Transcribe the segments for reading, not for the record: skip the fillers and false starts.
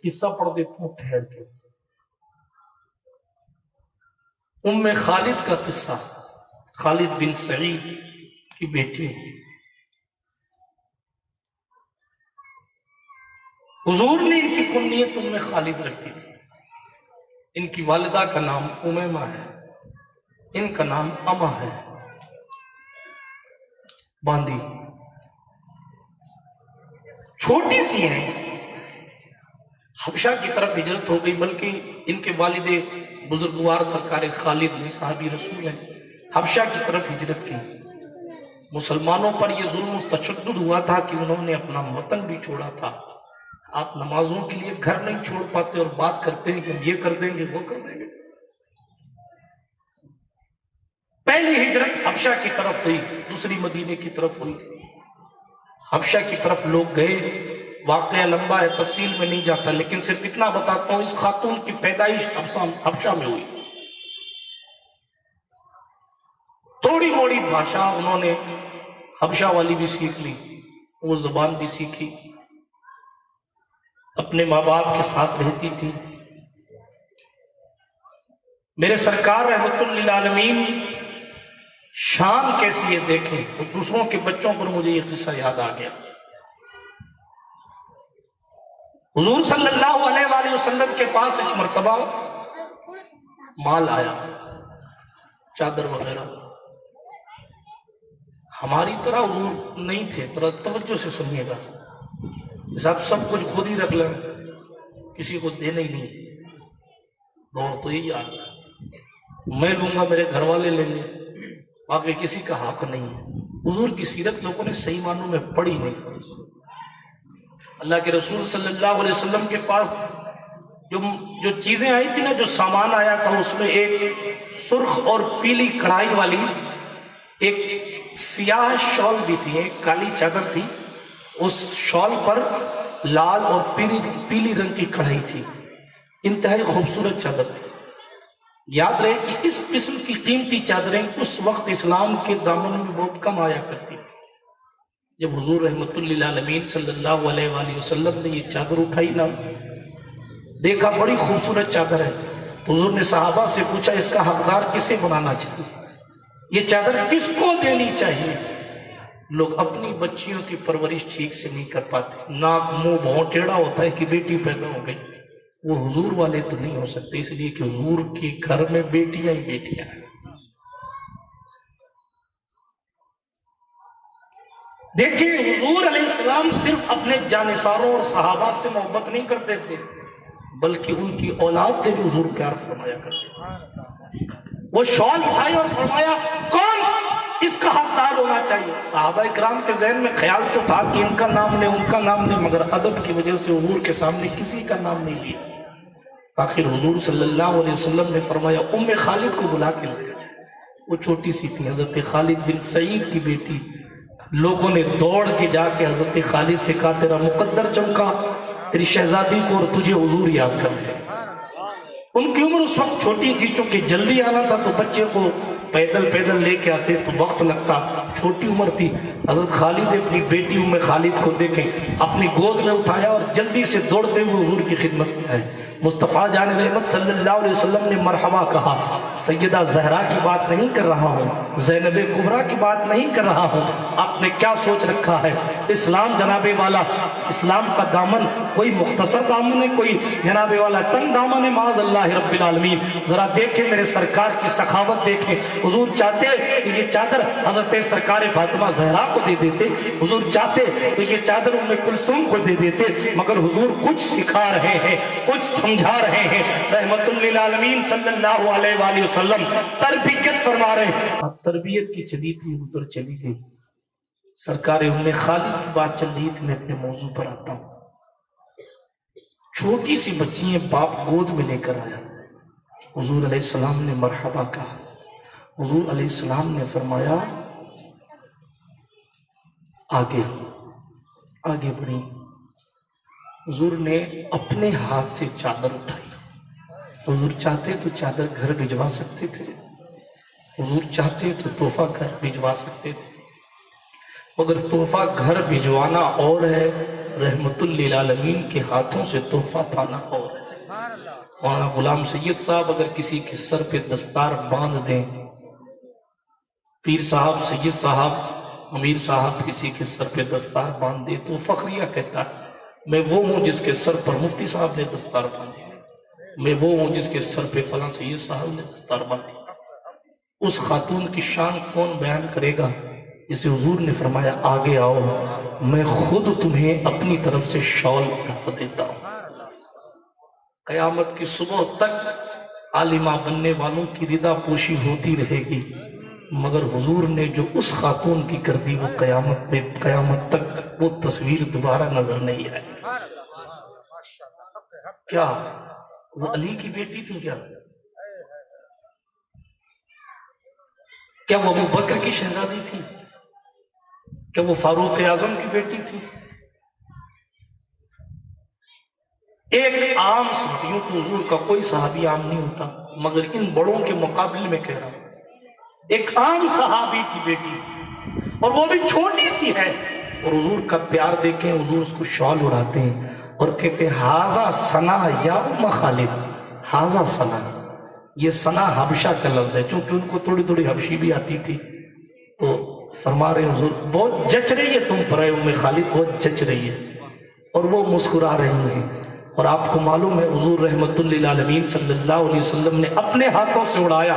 قصہ پڑھ دیتا ہوں ٹھہر کے. ام خالد کا قصہ. خالد بن سعید کی بیٹی. حضور نے ان کی کنیت ام خالد رکھی تھی. ان کی والدہ کا نام امیمہ ہے, ان کا نام اما ہے. باندی چھوٹی سی ہے, حبشہ کی طرف ہجرت ہو گئی, بلکہ ان کے والد بزرگوار سرکار خالد نے صحابی رسول ہیں حبشہ کی طرف ہجرت کی. مسلمانوں پر یہ ظلم و تشدد ہوا تھا کہ انہوں نے اپنا وطن بھی چھوڑا تھا. آپ نمازوں کے لیے گھر نہیں چھوڑ پاتے اور بات کرتے ہیں کہ ہم یہ کر دیں گے وہ کر دیں گے. پہلی ہجرت حبشہ کی طرف ہوئی, دوسری مدینے کی طرف ہوئی. حبشہ کی طرف لوگ گئے. واقعہ لمبا ہے, تفصیل میں نہیں جاتا, لیکن صرف اتنا بتاتا ہوں اس خاتون کی پیدائش حبشہ میں ہوئی. تھوڑی موڑی بھاشا انہوں نے حبشہ والی بھی سیکھ لی, وہ زبان بھی سیکھی. اپنے ماں باپ کے ساتھ رہتی تھی. میرے سرکار رحمت للعالمین شان کیسی ہے دیکھیں. اور دوسروں کے بچوں پر مجھے یہ قصہ یاد آ گیا. حضور صلی اللہ علیہ وآلہ وسلم کے پاس ایک مرتبہ مال آیا, چادر وغیرہ. ہماری طرح حضور نہیں تھے, توجہ سے سنیے گا. آپ سب کچھ خود ہی رکھ لیں, کسی کو دینا ہی نہیں. دور تو یہی آ گیا, میں لوں گا, میرے گھر والے لیں گے, باقی کسی کا حق نہیں ہے. حضور کی سیرت لوگوں نے صحیح معنوں میں پڑھی نہیں. اللہ کے رسول صلی اللہ علیہ وسلم کے پاس جو چیزیں آئی تھی نا, جو سامان آیا تھا, اس میں ایک سرخ اور پیلی کڑھائی والی ایک سیاہ شال بھی تھی, ایک کالی چادر تھی, اس شال پر لال اور پیلی رنگ کی کڑھائی تھی. انتہائی خوبصورت چادر تھی. یاد رہے کہ اس قسم کی قیمتی چادریں اس وقت اسلام کے دامن میں بہت کم آیا کرتی. جب حضور رحمت للعالمین صلی اللہ علیہ وآلہ وسلم نے یہ چادر اٹھائی نا, دیکھا بڑی خوبصورت چادر ہے. حضور نے صحابہ سے پوچھا اس کا حقدار کسے بنانا چاہیے, یہ چادر کس کو دینی چاہیے. لوگ اپنی بچیوں کی پرورش ٹھیک سے نہیں کر پاتے, ناک منہ بہت ٹیڑھا ہوتا ہے کہ بیٹی پیدا ہو گئی. وہ حضور والے تو نہیں ہو سکتے, اس لیے کہ حضور کے گھر میں بیٹیاں ہی بیٹیاں ہیں. دیکھیں حضور علیہ السلام صرف اپنے جانثاروں اور صحابہ سے محبت نہیں کرتے تھے, بلکہ ان کی اولاد سے بھی حضور پیار فرمایا کرتے تھے. وہ شال اٹھائی اور فرمایا کون اس کا حقدار ہونا چاہیے. صحابہ اکرام کے ذہن میں خیال تو تھا کہ ان کا نام لے, ان کا نام لے, مگر ادب کی وجہ سے حضور کے سامنے کسی کا نام نہیں لیا. آخر حضور صلی اللہ علیہ وسلم نے فرمایا ام خالد کو بلا کے لایا جائے. وہ چھوٹی سی تھی, حضرت خالد بن سعید کی بیٹی. لوگوں نے دوڑ کے جا کے حضرت خالد سے کہا تیرا مقدر چمکا, تیری شہزادی کو اور تجھے حضور یاد کر دے. ان کی عمر اس وقت چھوٹی تھی, چونکہ جلدی آنا تھا تو بچے کو پیدل لے کے آتے تو وقت لگتا, چھوٹی عمر تھی. حضرت خالد نے اپنی بیٹی ام خالد کو دیکھیں اپنی گود میں اٹھایا اور جلدی سے دوڑتے ہوئے حضور کی خدمت میں آئے. مصطفیٰ جان رحمت صلی اللہ علیہ وسلم نے مرحبا کہا. سیدہ زہرا کی بات نہیں کر رہا ہوں, زینب کبریٰ کی بات نہیں کر رہا ہوں. آپ نے کیا سوچ رکھا ہے؟ اسلام جناب والا, اسلام کا دامن کوئی مختصر دامن ہے, کوئی جناب والا تنگ دامن ہے, معاذ اللہ رب العالمین. ذرا دیکھیں میرے سرکار کی سخاوت دیکھیں. حضور چاہتے کہ یہ چادر حضرت سرکار فاطمہ زہرا کو دے دیتے, حضور چاہتے تو یہ چادر ام کلثوم کو دے دیتے, مگر حضور کچھ سکھا رہے ہیں, کچھ سمجھا رہے ہیں. رحمت للعالمین صلی اللہ علیہ وآلہ وسلم تربیت فرما رہے ہیں. تربیت کی چلی تھی ادھر چلی گئی. سرکار ام خالد کی بات چل رہی تھی, میں اپنے موضوع پر آتا ہوں. چھوٹی سی بچی ہے, باپ گود میں لے کر آیا. حضور علیہ السلام نے مرحبا کہا. حضور علیہ السلام نے فرمایا آگے بڑھی. حضور نے اپنے ہاتھ سے چادر اٹھائی. حضور چاہتے تو چادر گھر بھجوا سکتے تھے, حضور چاہتے تو تحفہ گھر بھجوا سکتے تھے, مگر تحفہ گھر بھجوانا اور ہے رحمت للعالمین کے ہاتھوں سے تحفہ پانا اور ہے۔ مولانا غلام سید صاحب اگر کسی کے سر پہ دستار باندھ دیں، پیر صاحب، سید صاحب، امیر صاحب کسی کے سر پہ دستار باندھ دے تو فخریہ کہتا ہے میں وہ ہوں جس کے سر پر مفتی صاحب نے دستار باندھی، میں وہ ہوں جس کے سر پہ فلاں سید صاحب نے دستار باندھی۔ اس خاتون کی شان کون بیان کرے گا؟ اسے حضور نے فرمایا آگے آؤ، میں خود تمہیں اپنی طرف سے شال اڑا دیتا ہوں۔ قیامت کی صبح تک عالمہ بننے والوں کی ردا پوشی ہوتی رہے گی، مگر حضور نے جو اس خاتون کی کر دی وہ قیامت تک وہ تصویر دوبارہ نظر نہیں آئی۔ کیا وہ علی کی بیٹی تھی؟ کیا وہ ابو بکر کی شہزادی تھی؟ کیا وہ فاروق اعظم کی بیٹی تھی؟ ایک عام صحابیوں کو حضور کا کوئی صحابی عام نہیں ہوتا، مگر ان بڑوں کے مقابلے میں کہہ رہا ہوں ایک عام صحابی کی بیٹی، اور وہ بھی چھوٹی سی ہے، اور حضور کا پیار دیکھیں، حضور اس کو شال اڑاتے ہیں اور کہتے ہیں ہاذا ثنا یا ام خالد، ہاذا ثنا۔ یہ ثنا حبشہ کا لفظ ہے، چونکہ ان کو تھوڑی تھوڑی حبشی بھی آتی تھی، تو فرما رہے ہیں حضور بہت جچ رہی ہے تم پر اے ام خالد، بہت جچ رہی ہے، اور وہ مسکرا رہی ہیں۔ اور آپ کو معلوم ہے حضور رحمت للعالمین صلی اللہ علیہ وسلم نے اپنے ہاتھوں سے اڑایا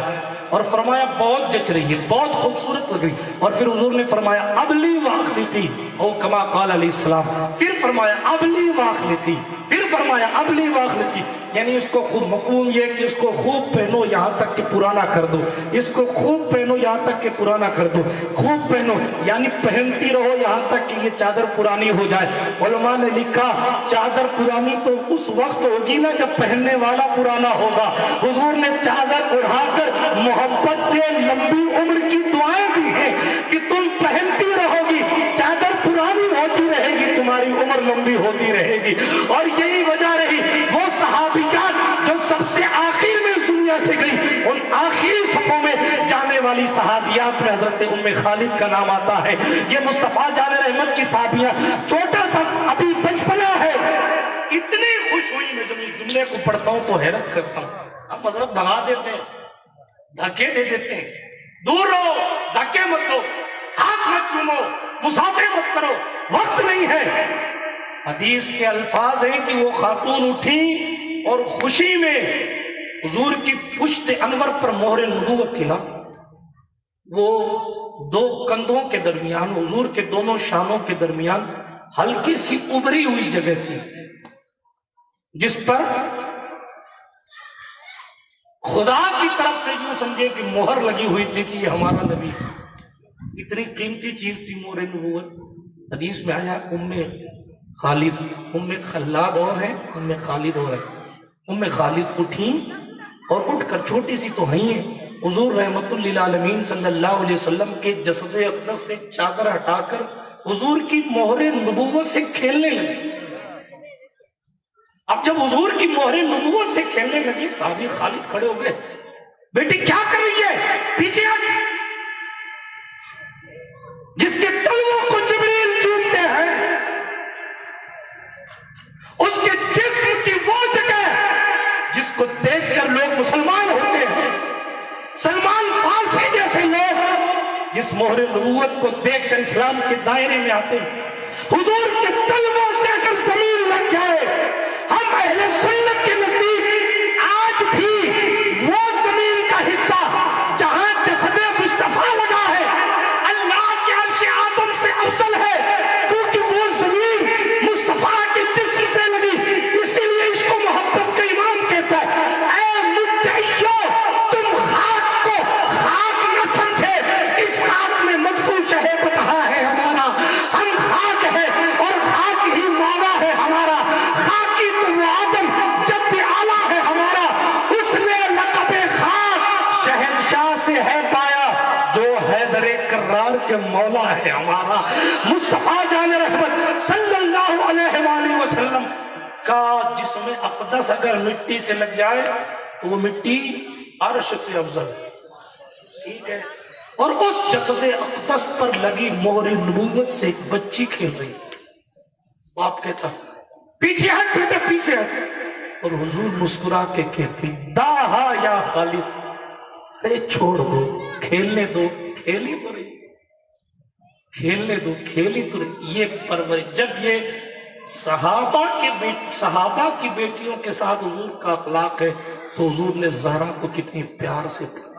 اور فرمایا بہت جچ رہی ہے، بہت خوبصورت لگ رہی، اور پھر حضور نے فرمایا ابلی واخلتی او کما قال علیہ السلام، پھر فرمایا ابلی واخلتی، پھر فرمایا ابلی واخلتی، یعنی اس کو خوب مفہوم یہ کہ اس کو خوب پہنو یہاں تک کہ پرانا کر دو، اس کو خوب پہنو یہاں تک کہ پرانا کر دو، خوب پہنو یعنی پہنتی رہو یہاں تک کہ یہ چادر پرانی ہو جائے۔ علماء نے لکھا چادر پرانی تو اس وقت ہوگی نا جب پہننے والا پرانا ہوگا۔ حضور نے چادر اڑا کر محبت سے لمبی عمر کی دعائیں دی ہیں کہ تم پہنتی رہو گی، چادر پرانی ہوتی رہے گی، تمہاری عمر لمبی ہوتی رہے گی۔ اور یہی وجہ رہی وہ صحابیات جو سب سے آخر میں اس دنیا سے گئی، ان آخری صفوں میں جانے والی صحابیات میں حضرت ام خالد کا نام آتا ہے۔ یہ مصطفیٰ جان رحمت کی صحابیہ، چھوٹا سا ابھی بچپنا ہے، اتنی خوش ہوئی میں جب اس جملے کو پڑھتا ہوں تو حیرت کرتا ہوں۔ ہم حضرت بھگا دیتے ہیں، دھکے دے دیتے ہیں، دور رہو، دھکے مت دو، ہاتھ مت چومو، مسافر مت کرو، وقت نہیں ہے۔ حدیث کے الفاظ ہیں کہ وہ خاتون اٹھی اور خوشی میں حضور کی پشت انور پر مہر نبوت تھی نا، وہ دو کندھوں کے درمیان، حضور کے دونوں شانوں کے درمیان ہلکی سی ابری ہوئی جگہ تھی جس پر خدا کی طرف سے یوں سمجھے کہ مہر لگی ہوئی تھی کہ یہ ہمارا نبی۔ اتنی قیمتی چیز تھی مہر نبوت۔ حدیث میں آیا ام خالد، ام خلاد اور ہے، ام خالد اور ہے، ام خالد اٹھیں اور اٹھ کر چھوٹی سی تو ہیں حضور رحمت للعالمین صلی اللہ علیہ وسلم کے جسد اقدس سے چادر ہٹا کر حضور کی مہر نبوت سے کھیلنے لگے۔ اب جب حضور کی مہر نبوت سے کھیلنے لگے صحابی خالد کھڑے ہو گئے، بیٹی کیا کر رہی ہے؟ پیچھے آ گئی۔ جس کے تلووں کو جبریل چومتے ہیں، اس کے جسم کی وہ جگہ جس کو دیکھ کر لوگ مسلمان ہوتے ہیں، سلمان فارسی جیسے لوگ جس مہر نبوت کو دیکھ کر اسلام کے دائرے میں آتے ہیں، حضور کے تلووں سے اگر زمین لگ جائے، ہم اہل سنت کے نزدیک آج بھی وہ زمین کا حصہ جہاں جسد مصطفیٰ لگا ہے اللہ کے عرش اعظم سے افضل ہے، کیونکہ وہ زمین مصطفیٰ کے جسم سے لگی۔ اسی لیے اس کو محبت کا امام کہتا ہے اے مدعیو تم خاک کو خاک نہ سمجھے، اس خاک میں مدفون شہ بتہا ہے ہمارا، ہم خاک ہے اور خاک ہی مولا ہے ہمارا، خاکی تو وہ آدم جد اعلیٰ ہے ہمارا، اس نے لقب خاک شہنشاہ سے ہے پایا جو حیدر کرار کے مولا ہے ہمارا۔ مصطفیٰ جان رحمت صلی اللہ علیہ وآلہ وسلم کا جسم اقدس اگر مٹی سے لگ جائے تو وہ مٹی عرش سے افضل ہے، ٹھیک ہے؟ اور اس جسد اقدس پر لگی مہر نبوت سے ایک بچی کھیل رہی، باپ کہتا پیچھے ہٹ بیٹا پیچھے ہٹ، اور حضور مسکرا کے کہتے داہا یا خالد، ارے چھوڑ دو، کھیلنے دو، کھیلی تو رہی، کھیلنے دو، کھیلی تو رہی۔ یہ پرورش جب یہ صحابہ کی بیٹیوں کے ساتھ حضور کا اخلاق ہے تو حضور نے زہرا کو کتنی پیار سے پالا،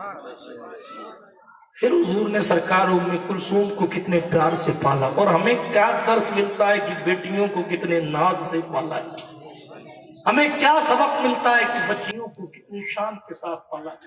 پھر حضور نے سرکار ام کلثوم کو کتنے پیار سے پالا، اور ہمیں کیا درس ملتا ہے کہ بیٹیوں کو کتنے ناز سے پالا ہے، ہمیں کیا سبق ملتا ہے کہ بچیوں کو کتنی شان کے ساتھ پالا ہے۔